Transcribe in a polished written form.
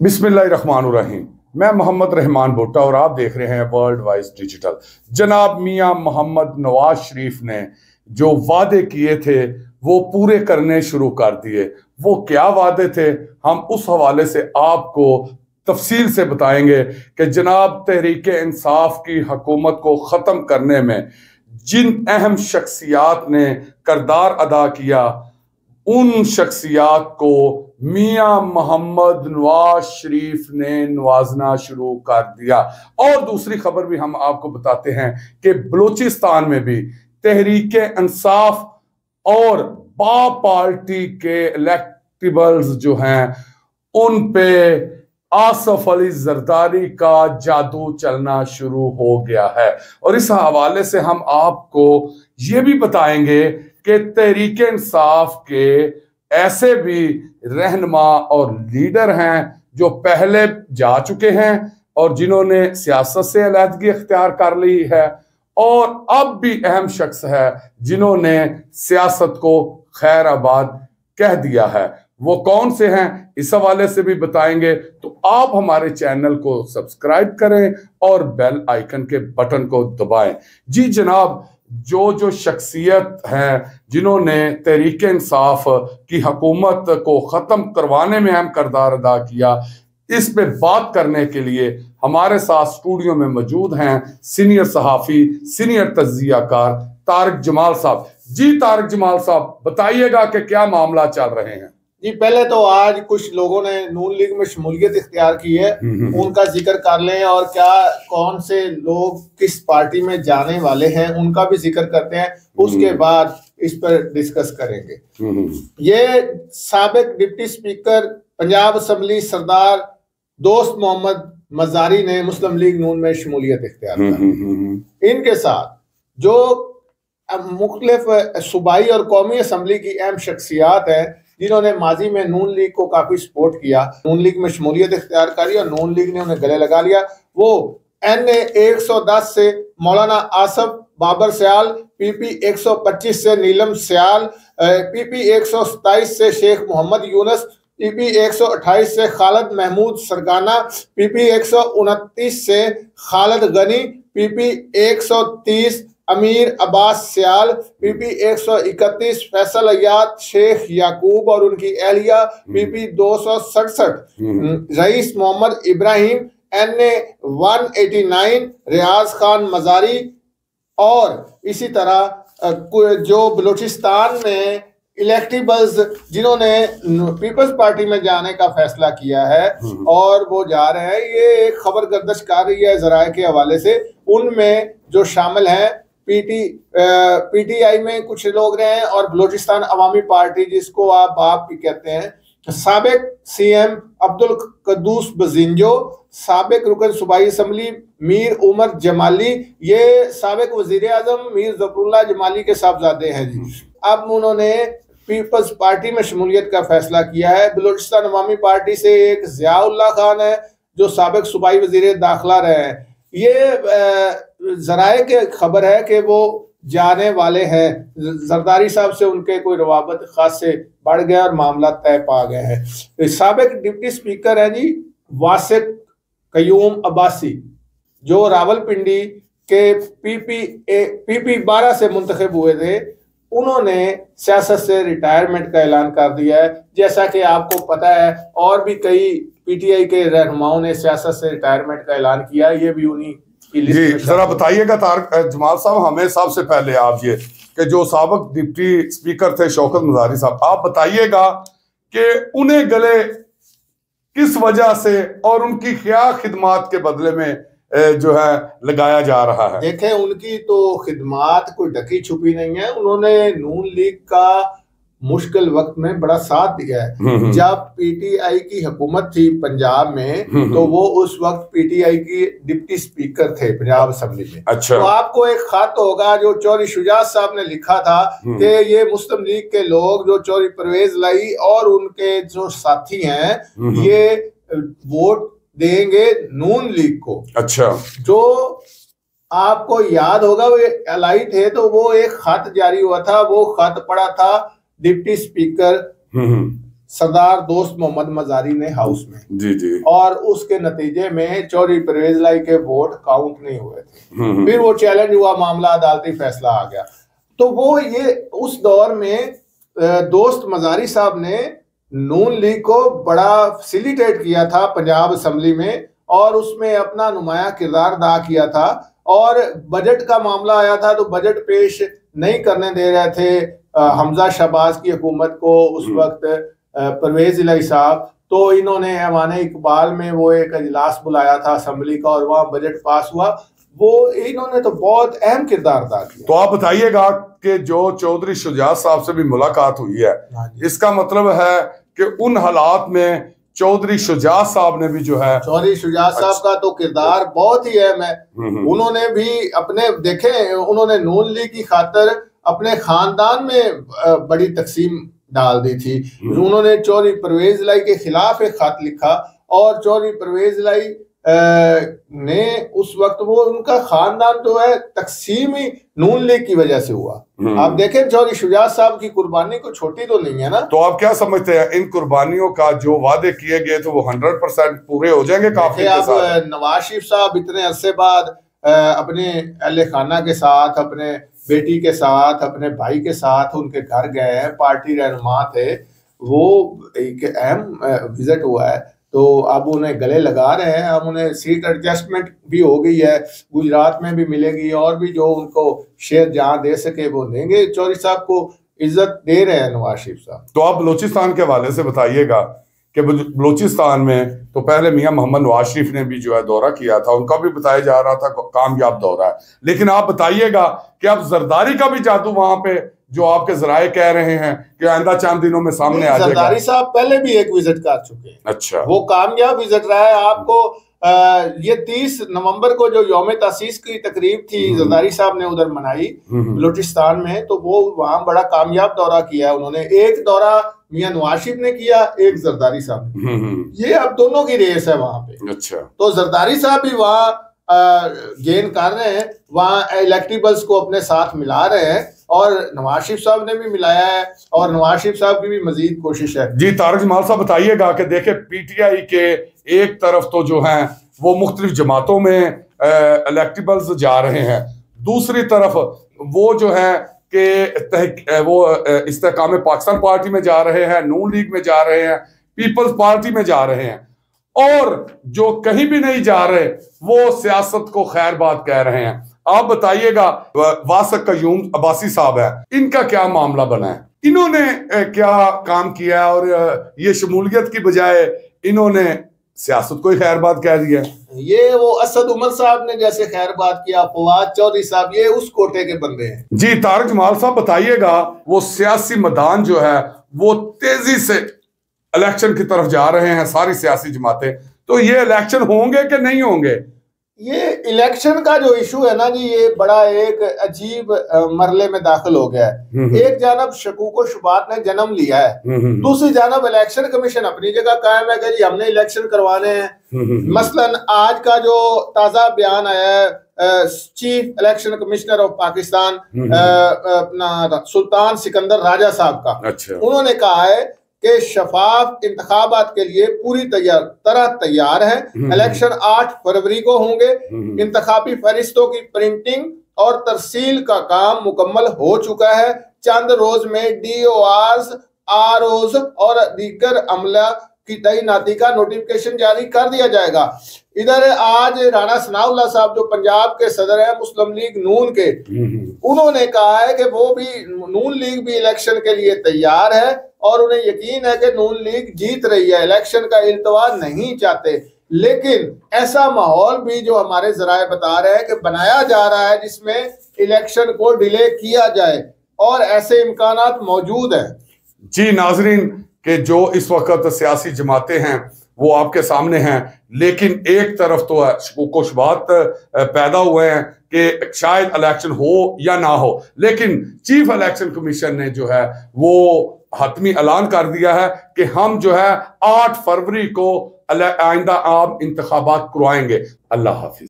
बिस्मिल्लाहिर्रहमानुर्रहीम। मैं मोहम्मद रहमान भुट्टा और आप देख रहे हैं वर्ल्ड वाइज डिजिटल। जनाब मियां मोहम्मद नवाज शरीफ ने जो वादे किए थे वो पूरे करने शुरू कर दिए। वो क्या वादे थे, हम उस हवाले से आपको तफसील से बताएंगे कि जनाब तहरीक इंसाफ की हुकूमत को ख़त्म करने में जिन अहम शख्सियात ने किरदार अदा किया, उन शख्सियात को मियां मोहम्मद नवाज शरीफ ने नवाजना शुरू कर दिया। और दूसरी खबर भी हम आपको बताते हैं कि बलूचिस्तान में भी तहरीक इंसाफ और बाप पार्टी के इलेक्टेबल्स जो हैं उन पे आसफ अली जरदारी का जादू चलना शुरू हो गया है। और इस हवाले से हम आपको ये भी बताएंगे कि तहरीक इंसाफ के ऐसे भी रहनुमा और लीडर हैं जो पहले जा चुके हैं और जिन्होंने सियासत से अलहदगी इख्तियार कर ली है, और अब भी अहम शख्स है जिन्होंने सियासत को खैराबाद कह दिया है। वो कौन से हैं, इस हवाले से भी बताएंगे। तो आप हमारे चैनल को सब्सक्राइब करें और बेल आइकन के बटन को दबाएं। जी जनाब, जो शख्सियत हैं जिन्होंने तहरीक इंसाफ की हुकूमत को ख़त्म करवाने में अहम किरदार अदा किया, इस पे बात करने के लिए हमारे साथ स्टूडियो में मौजूद हैं सीनियर सहाफ़ी, सीनियर तज्ज़ियाकार तारिक जमाल साहब। जी तारिक जमाल साहब, बताइएगा कि क्या मामला चल रहे हैं। जी, पहले तो आज कुछ लोगों ने नून लीग में शमूलियत इख्तियार की है, उनका जिक्र कर लें, और क्या कौन से लोग किस पार्टी में जाने वाले हैं उनका भी जिक्र करते हैं। उसके बाद इस पर डिस्कस करेंगे। ये साबिक डिप्टी स्पीकर पंजाब असम्बली सरदार दोस्त मोहम्मद मजारी ने मुस्लिम लीग नून में शमूलियत इख्तियार की। इनके साथ जो मुख्तलिफ सूबाई और कौमी असम्बली की अहम शख्सियात हैं जिन्होंने माजी में नून लीग को काफी सपोर्ट किया, नून लीग में शमूलियत इख्तियार करी और नून लीग ने उन्हें गले लगा लिया। वो NA 110 से मौलाना आसफ बाबर सयाल, PP 125 से नीलम सयाल, PP 127 से शेख मोहम्मद यूनुस, PP 128 से खालिद महमूद सरगाना, PP 129 से खालिद गनी, PP 130 अमीर अब्बास सयाल, PP 131 फैसल अयाद शेख याकूब और उनकी एहलिया, PP 267 rice Mohammad Ibrahim, NA 189 रियाज खान मजारी। और इसी तरह जो बलूचिस्तान में इलेक्टेबल्स जिन्होंने पीपल्स पार्टी में जाने का फैसला किया है और वो जा रहे हैं, ये एक खबर गर्दिश कर रही है जराए के हवाले से। उनमें जो शामिल हैं PTI में कुछ लोग रहे हैं, और बलूचिस्तान अवामी पार्टी जिसको आप बाप भी कहते हैं, साबिक CM अब्दुल कद्दूस बजिंजो, साबिक रुकन सूबाई असम्बली मीर उमर जमाली, ये साबिक वजीर आजम मीर जफरुल्लाह जमाली के साहबजादे हैं जी। अब उन्होंने पीपल्स पार्टी में शमूलियत का फैसला किया है। बलूचिस्तान अवामी पार्टी से एक ज़ियाउल्लाह खान है जो साबिक सूबाई वजीर दाखिला रहे हैं। ये जराए के खबर है कि वो जाने वाले हैं। जरदारी साहब से उनके कोई रवाबत खास से बढ़ गया और मामला तय पा गए हैं। साबिक डिप्टी स्पीकर है जी वासिक कयूम अब्बासी, जो रावलपिंडी के PP 12 से मुंतखब हुए थे। उन्होंने सियासत से रिटायरमेंट का ऐलान कर दिया है। जैसा कि आपको पता है और भी कई PTI के रहनुमाओं ने सियासत से रिटायरमेंट का ऐलान किया, ये भी उन्हीं की लिस्ट में। जरा बताइएगा तारिक जमाल साहब, हमें सबसे पहले आप ये कि जो साबिक डिप्टी स्पीकर थे शौकत मजारी साहब, आप बताइएगा कि उन्हें गले किस वजह से और उनकी क्या खिदमात के बदले में जो है लगाया जा रहा है। देखें, उनकी तो खिदमात कोई ढकी छुपी नहीं है। उन्होंने नून लीग का मुश्किल वक्त में बड़ा साथ दिया है। जब PTI की हुकूमत थी पंजाब में, तो वो उस वक्त PTI की डिप्टी स्पीकर थे पंजाब असेंबली में। अच्छा। तो आपको एक खत होगा जो चौधरी शुजात साहब ने लिखा था कि ये मुस्लिम लीग के लोग जो चौधरी परवेज लाई और उनके जो साथी हैं, ये वोट देंगे नून लीग को। अच्छा। जो आपको याद होगा वो एलाई थे, तो वो एक खत जारी हुआ था, वो खत पड़ा था डिप्टी स्पीकर सरदार दोस्त मोहम्मद मजारी ने हाउस में जी जी, और उसके नतीजे में चौधरी परवेज लाई के वोट काउंट नहीं हुए थे। फिर वो चैलेंज हुआ, मामला अदालती फैसला आ गया। तो वो ये उस दौर में दोस्त मजारी साहब ने नून लीग को बड़ा फैसिलिटेट किया था पंजाब असम्बली में, और उसमें अपना नुमाया किरदार अदा किया था। और बजट का मामला आया था तो बजट पेश नहीं करने दे रहे थे हमजा शहबाज की हुकूमत को उस वक्त परवेज इलाही साहब। तो इन्होंने ऐवान इकबाल में वो एक इजलास बुलाया था असम्बली का, और वहाँ बजट पास हुआ। वो इन्होंने तो बहुत अहम किरदार अदा किया। तो आप बताइएगा कि जो चौधरी शुजात साहब से भी मुलाकात हुई है, इसका मतलब है कि उन हालात में चौधरी शुजात साहब ने भी जो है, चौधरी शुजात साहब का तो किरदार बहुत ही अहम है। उन्होंने भी अपने देखे, उन्होंने नून लीग की खातिर अपने खानदान में बड़ी तकसीम डाल दी थी। उन्होंने चौधरी परवेज इलाही के खिलाफ एक खत लिखा, और चौधरी परवेज इलाही ने उस वक्त वो उनका खानदान जो है तकसीम ही नून लीग की वजह से हुआ। आप देखें चौधरी शुजात साहब की कुर्बानी को छोटी तो नहीं है ना। तो आप क्या समझते हैं इन कुर्बानियों का जो वादे किए गए थे वो 100% पूरे हो जाएंगे? काफी आप नवाज शरीफ साहब इतने अरसे बाद अपने अहले खाना के साथ, अपने बेटी के साथ, अपने भाई के साथ उनके घर गए हैं, पार्टी रहनुमा थे, वो एक अहम विजिट हुआ है। तो अब उन्हें गले लगा रहे हैं, अब उन्हें सीट एडजस्टमेंट भी हो गई है, गुजरात में भी मिलेगी, और भी जो उनको शेयर जहां दे सके वो देंगे। चौधरी साहब को इज्जत दे रहे हैं नवाज शरीफ साहब। तो आप बलूचिस्तान के हवाले से बताइएगा कि बलूचिस्तान में तो पहले मियां मोहम्मद नवाज शरीफ ने भी जो है दौरा किया था, उनका भी बताया जा रहा था कामयाब दौरा है। लेकिन आप बताइएगा कि अब जरदारी का भी जादू वहां पे जो आपके जराए कह रहे हैं कि आइंदा चंद दिनों में सामने आ जाएगा। जरदारी साहब पहले भी एक विजिट कर चुके हैं। अच्छा, वो कामयाब विजिट रहा है। आपको ये 30 नवंबर को जो यौम तासीस की तकरीब थी जरदारी साहब ने उधर मनाई बलूचिस्तान में, तो वो वहां बड़ा कामयाब दौरा किया है उन्होंने। एक दौरा मियां नवाज शरीफ ने किया, एक जरदारी साहब ने। ये अब दोनों की रेस है वहां पे। अच्छा, तो जरदारी साहब भी वहाँ गेन कर रहे हैं, वहाँ इलेक्टेबल्स को अपने साथ मिला रहे हैं, और नवाज शरीफ साहब ने भी मिलाया है, और नवाज शरीफ साहब की भी मजीद कोशिश है। जी तारक जमाल साहब बताइएगा कि देखे पीटीआई के एक तरफ तो जो है वो मुख्तलिफ जमातों में इलेक्टेबल्स जा रहे हैं, दूसरी तरफ वो जो है कि वो इस्तेहकाम पाकिस्तान पार्टी में जा रहे हैं, नून लीग में जा रहे हैं, पीपल्स पार्टी में जा रहे हैं, और जो कहीं भी नहीं जा रहे वो सियासत को खैरबाद कह रहे हैं। आप बताइएगा वासक कयूम अब्बासी साहब है, इनका क्या मामला बना है? इन्होंने क्या काम किया, और ये शमूलियत की बजाय इन्होंने सियासत को ही खैरबाद कह दिया? ये वो असद उमर साहब ने जैसे खैरबाद किया, फवाद चौधरी साहब ये उस कोटे के बंदे हैं। जी तारक जमाल साहब बताइएगा, वो सियासी मैदान जो है वो तेजी से इलेक्शन की तरफ जा रहे हैं सारी सियासी जमातें, तो ये इलेक्शन होंगे कि नहीं होंगे? ये इलेक्शन का जो इशू है ना जी, ये बड़ा एक अजीब मरले में दाखिल हो गया है। एक जानब शकूक शुबात ने जन्म लिया है, दूसरी जानब इलेक्शन कमीशन अपनी जगह कायम है कि जी हमने इलेक्शन करवाने हैं। मसलन आज का जो ताजा बयान आया है chief election commissioner of Pakistan अपना सुल्तान सिकंदर राजा साहब का, अच्छा, उन्होंने कहा है कि शफाफ इंतखाबात के लिए पूरी तरह तैयार है। इलेक्शन 8 फरवरी को होंगे। इंतखाबी फहरिस्तों की प्रिंटिंग और तरसील का काम मुकम्मल हो चुका है। चंद रोज में DORs, ROs और दीगर अमला की तैनाती का नोटिफिकेशन जारी कर दिया जाएगा। इधर आज राणा सनाउल्लाह साहब जो पंजाब के सदर हैं मुस्लिम लीग नून के, उन्होंने कहा है कि वो भी नून लीग भी इलेक्शन के लिए तैयार है, और उन्हें यकीन है कि नून लीग जीत रही है, इलेक्शन का इल्तवा नहीं चाहते। लेकिन ऐसा माहौल भी जो हमारे जराए बता रहे हैं कि बनाया जा रहा है जिसमें इलेक्शन को डिले किया जाए, और ऐसे इम्कानात मौजूद हैं। जी नाजरीन, कि जो इस वक्त सियासी जमातें हैं वो आपके सामने हैं, लेकिन एक तरफ तो कुछ बात पैदा हुए हैं कि शायद इलेक्शन हो या ना हो, लेकिन चीफ इलेक्शन कमीशन ने जो है वो हतमी ऐलान कर दिया है कि हम जो है 8 फरवरी को आइंदा आम इंतखाबात करवाएंगे। अल्लाह हाफिज।